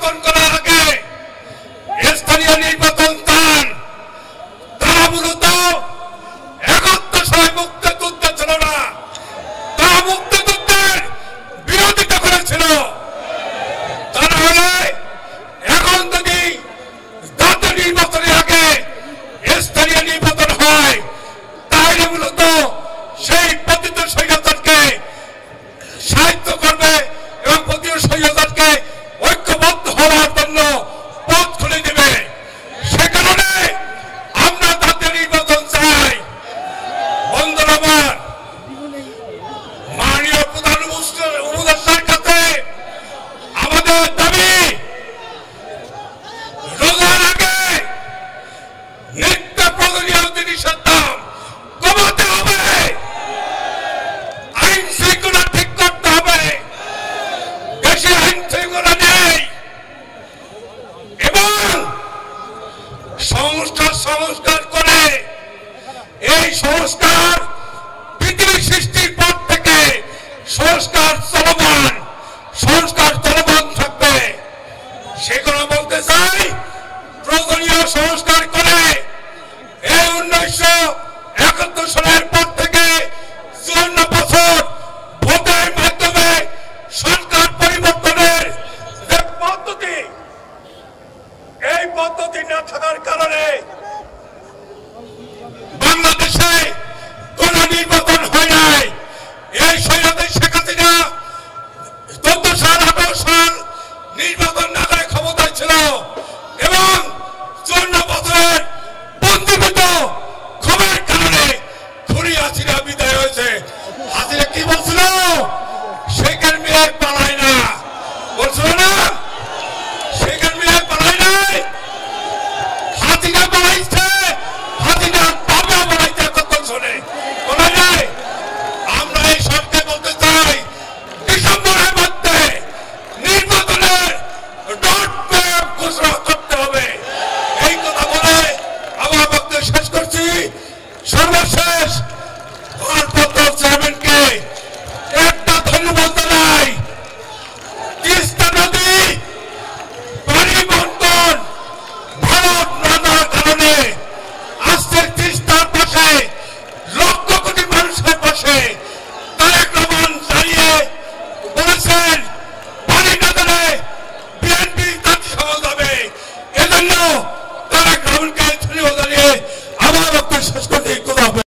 নির্বাচন করার আগে স্থানীয় নির্বাচন চান, তারা মূলত ৭১ সালে মুক্তিযুদ্ধ ছিল না, তারা মুক্তিযুদ্ধের বিরোধিতা করেছিল। তারা হলে এখন যদি জাতীয় নির্বাচনের আগে স্থানীয় নির্বাচন হয়, তাহলে মূলত সেই পতিত স্বৈরাচারকে সাহায্য করবে এবং পতিত স্বৈরাচারকে ঐক্যবদ্ধ হওয়ার জন্য পথ খুলে দেবে। সে কারণে আমরা জাতীয় নির্বাচন চাই। বন্ধুরা আমার, মাননীয় প্রধান উপদেষ্টার কাছে আমাদের দাবি, রোজার আগে নিত্য প্রয়োজনীয় জিনিসের দাম কমাতে হবে, আইন শৃঙ্খলা ঠিক করতে হবে, দেশে আইন শৃঙ্খলা নেই, এবং সংস্কার করে এই সংস্কার পৃথিবী সৃষ্টির পর থেকে সংস্কার চলমান থাকবে। সেগুলো বলতে চাই, প্রয়োজনীয় সংস্কার করে এই ১৯৭১ সালের পর থেকে ৫৪ বছর ভোটের মাধ্যমে সরকার পরিবর্তনের যে পদ্ধতি, এই পদ্ধতি না থাকার কারণে বাংলাদেশে কোন নির্বাচন হয় নাই। এই স্বৈরাচারী শেখ হাসিনা ১৪ সাল ১৮ সাল নির্বাচন না করে ক্ষমতায় ছিল এবং ৫৪ বছরের বন্দীভূত ক্ষোভের কারণে খুনি হাসিনা বিদায় হয়েছে। হাসিনা কি বলছিল? শেখের মেয়ে পালায় না, বলছিল না? শেখের মেয়ে পালায় নাই, হাসিনা পালাইছে, হাসিনার বাবা পালাইছে। কত শোনে বলা যায়? আমরা এই সরকার বলতে চাই, ডিসেম্বরের মধ্যে নির্বাচনের রোড ম্যাপ ঘোষণা করতে হবে। এই কথা বলে আমার বক্তব্য শেষ করছি। সর্বশেষ ভারপ্রাপ্ত চেয়ারম্যানকে একটা ধন্যবাদ জানাই। তিস্তা নদী পানি বন্টন ভারত না দেওয়ার কারণে আজকে তিস্তার পাশে লক্ষ কোটি মানুষের পাশে তারেক রহমান দাঁড়িয়ে বলেছেন, পানি না দিলে বিএনপি জাতিসংঘ যাবে। এজন্য তারেক রহমানকে ধন্যবাদ জানিয়ে আমার বক্তব্য শেষ